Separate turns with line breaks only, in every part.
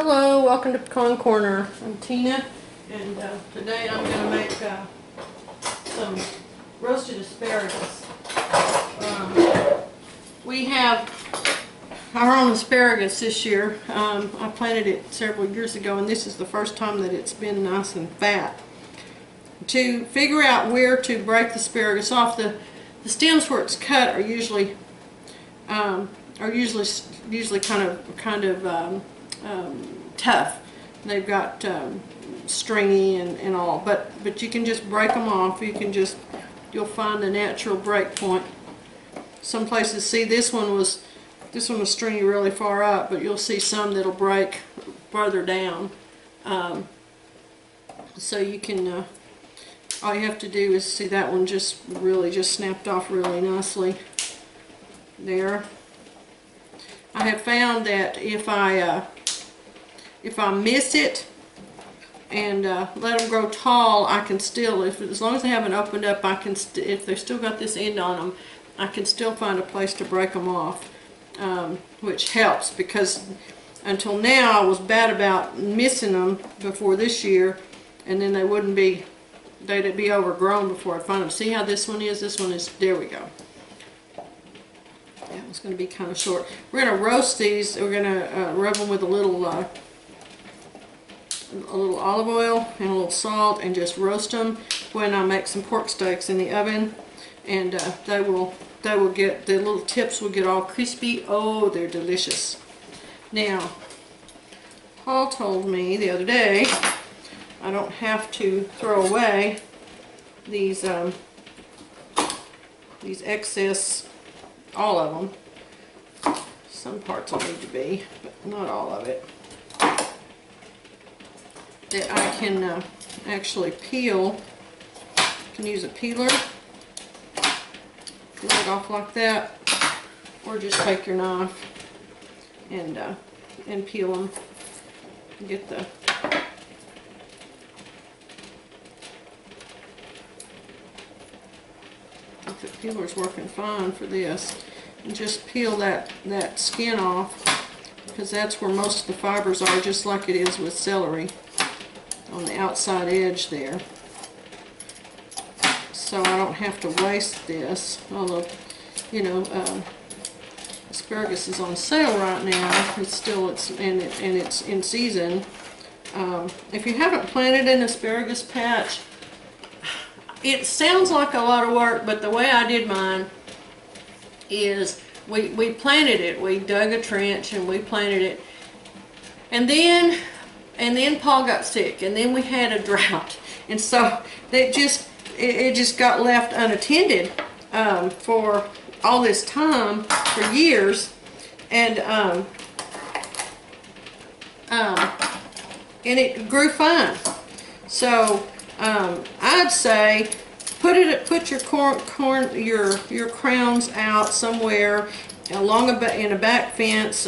Hello, welcome to Pecan Corner. I'm Tina, and today I'm going to make some roasted asparagus. We have our own asparagus this year. I planted it several years ago, and this is the first time that it's been nice and fat. To figure out where to break the asparagus off, the stems where it's cut are usually kind of tough. They've got stringy and all, but you can just break them off. You'll find a natural break point. Some places, see, this one was stringy really far up, but you'll see some that'll break farther down. So you can all you have to do is see that one just snapped off really nicely there. I have found that if I miss it and let them grow tall, I can still, as long as they haven't opened up, if they've still got this end on them, I can still find a place to break them off, which helps, because until now I was bad about missing them before this year, and then they'd be overgrown before I find them. See how this one is? This one is, there we go. Yeah, it's going to be kind of short. We're going to roast these. We're going to rub them with a little olive oil and a little salt, and just roast them when I make some pork steaks in the oven, and they will get, the little tips will get all crispy. Oh, they're delicious. Now, Paul told me the other day I don't have to throw away these excess, all of them. Some parts will need to be, but not all of it. That I can actually peel. You can use a peeler, peel it off like that, or just take your knife and peel them. Get the peeler's working fine for this, and just peel that skin off, because that's where most of the fibers are, just like it is with celery, on the outside edge there. So I don't have to waste this, although, you know, asparagus is on sale right now. It's in season. If you haven't planted an asparagus patch, it sounds like a lot of work, but the way I did mine is we planted it. We dug a trench and we planted it, and then Paul got sick, and then we had a drought, and so it just got left unattended for all this time, for years, and it grew fine. So I'd say put your your crowns out somewhere along in a back fence,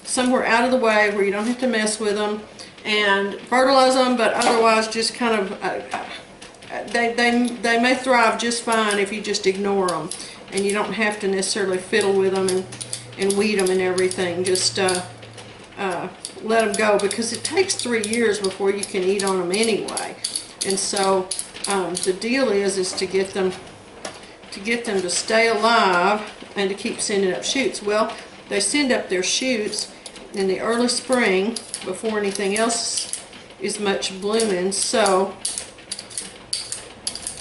somewhere out of the way where you don't have to mess with them, and fertilize them. But otherwise, just kind of they may thrive just fine if you just ignore them, and you don't have to necessarily fiddle with them and weed them and everything. Just let them go, because it takes 3 years before you can eat on them anyway. And so the deal is to get them to stay alive and to keep sending up shoots. Well, they send up their shoots in the early spring before anything else is much blooming. So,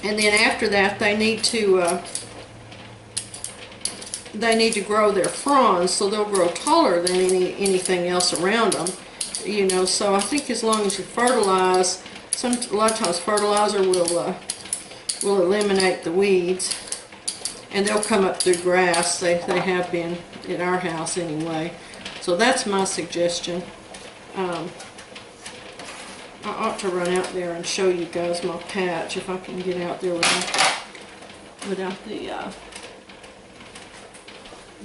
and then after that, they need to grow their fronds, so they'll grow taller than anything else around them. You know, so I think as long as you fertilize, a lot of times fertilizer will eliminate the weeds, and they'll come up through grass. They have been at our house anyway. So that's my suggestion. I ought to run out there and show you guys my patch, if I can get out there without the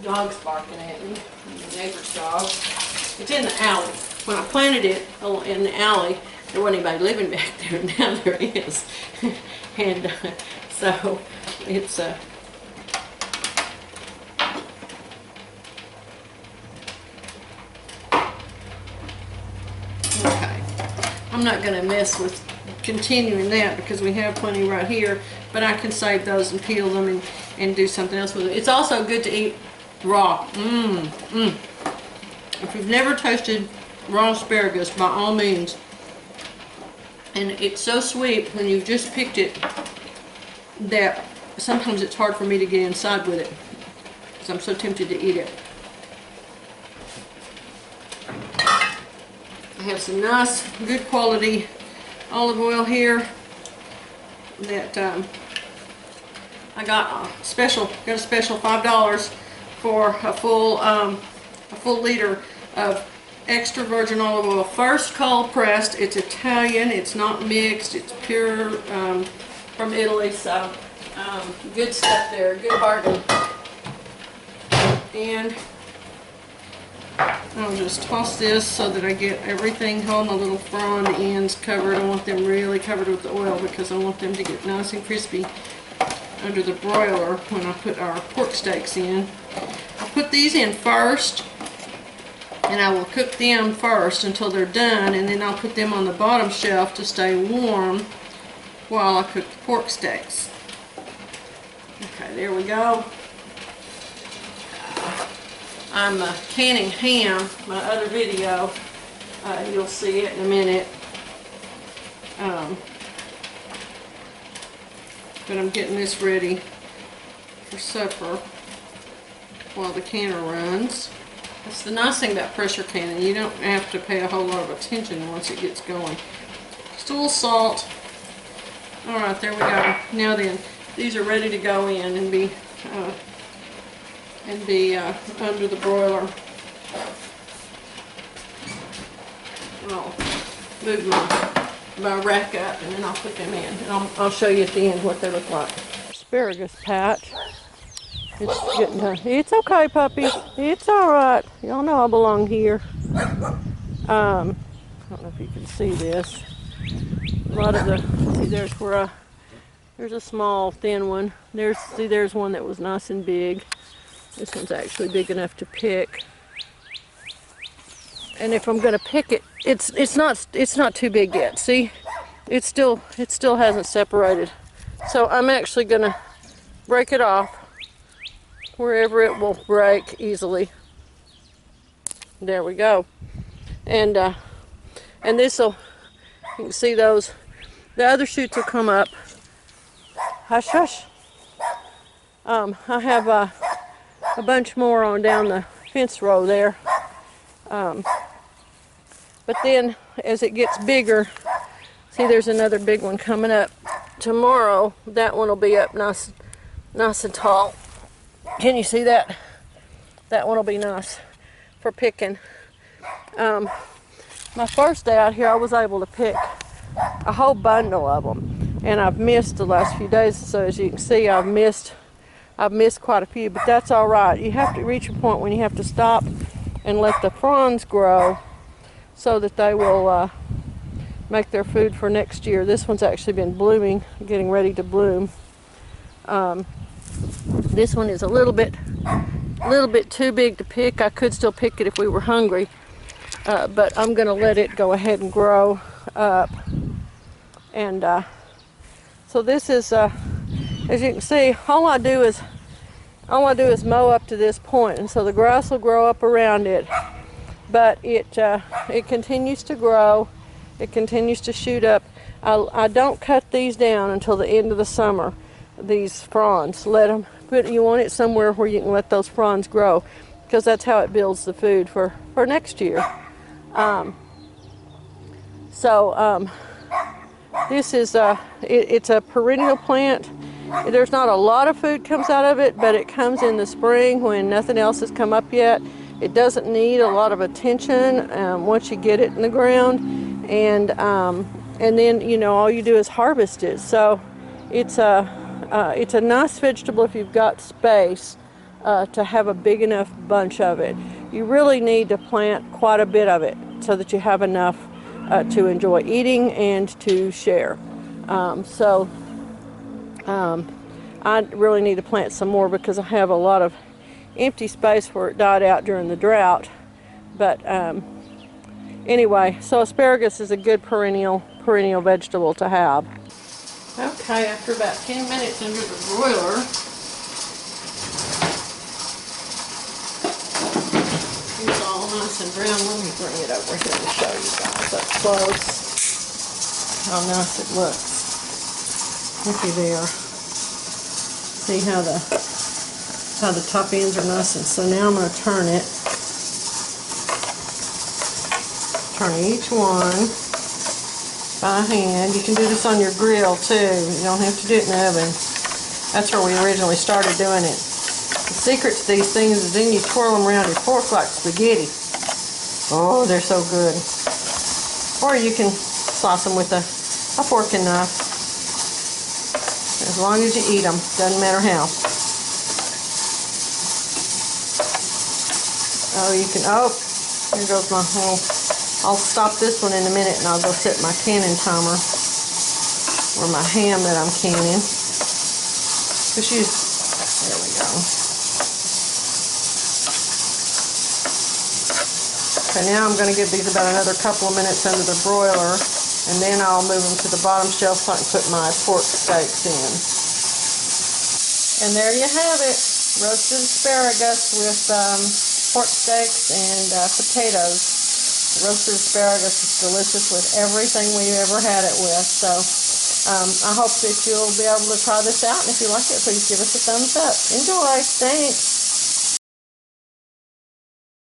dogs barking at me, the neighbor's dog. It's in the alley. When I planted it in the alley, there wasn't anybody living back there, and now there is. And so it's I'm not going to mess with continuing that because we have plenty right here, but I can save those and peel them and do something else with it. It's also good to eat raw. If you've never toasted raw asparagus, by all means. And it's so sweet when you've just picked it that sometimes it's hard for me to get inside with it because I'm so tempted to eat it. I have some nice, good quality olive oil here that I got a special $5 for a full liter of extra virgin olive oil, first cold pressed. It's Italian, it's not mixed, it's pure from Italy, so good stuff there, good bargain. And I'll just toss this so that I get everything, all my little frond ends covered. I want them really covered with the oil because I want them to get nice and crispy under the broiler when I put our pork steaks in. I'll put these in first, and I will cook them first until they're done, and then I'll put them on the bottom shelf to stay warm while I cook the pork steaks. Okay, there we go. I'm canning ham, my other video. You'll see it in a minute. But I'm getting this ready for supper while the canner runs. That's the nice thing about pressure canning. You don't have to pay a whole lot of attention once it gets going. Just a little salt. Alright, there we go. Now then, these are ready to go in and be under the broiler. I'll move my rack up and then I'll put them in. And I'll show you at the end what they look like. Asparagus patch. It's getting done. It's okay, puppies. It's alright. Y'all know I belong here. I don't know if you can see this. A lot of the, see there's where there's a small thin one. There's one that was nice and big. This one's actually big enough to pick. And if I'm going to pick it, it's not too big yet. See, it still hasn't separated. So I'm actually going to break it off wherever it will break easily. There we go. And this'll, you can see those. The other shoots will come up. Hush, hush. I have a bunch more on down the fence row there. But then as it gets bigger, see there's another big one coming up tomorrow. That one will be up nice and tall. Can you see that? That one will be nice for picking. My first day out here I was able to pick a whole bundle of them, and I've missed the last few days, so as you can see I've missed quite a few, but that's all right. You have to reach a point when you have to stop and let the fronds grow so that they will make their food for next year. This one's actually been blooming, getting ready to bloom. This one is a little bit too big to pick. I could still pick it if we were hungry, but I'm going to let it go ahead and grow up. And so this is, as you can see, all I do is mow up to this point, and so the grass will grow up around it. But it continues to grow. It continues to shoot up. I don't cut these down until the end of the summer. These fronds, you want it somewhere where you can let those fronds grow, because that's how it builds the food for next year. This is it's a perennial plant. There's not a lot of food comes out of it, but it comes in the spring when nothing else has come up yet. It doesn't need a lot of attention once you get it in the ground, and then all you do is harvest it. So it's a nice vegetable if you've got space to have a big enough bunch of it. You really need to plant quite a bit of it so that you have enough to enjoy eating and to share. I really need to plant some more because I have a lot of empty space where it died out during the drought. But Anyway, so asparagus is a good perennial vegetable to have. Okay, after about 10 minutes under the broiler, it's all nice and brown. Let me bring it over here to show you guys up close how nice it looks. Looky there. See how the top ends are nice, and so now I'm going to turn it. Turn each one by hand. You can do this on your grill too. You don't have to do it in the oven. That's where we originally started doing it. The secret to these things is then you twirl them around your fork like spaghetti. Oh, they're so good. Or you can slice them with a fork and knife. As long as you eat them, doesn't matter how. Oh, you can, oh, here goes my whole, I'll stop this one in a minute and I'll go set my canning timer, or my ham that I'm canning. Just use, there we go. Okay, now I'm going to give these about another couple of minutes under the broiler, and then I'll move them to the bottom shelf so I can put my pork steaks in. And there you have it, roasted asparagus with pork steaks and potatoes. Roasted asparagus is delicious with everything we've ever had it with. So I hope that you'll be able to try this out, and if you like it, please give us a thumbs up. Enjoy. Thanks.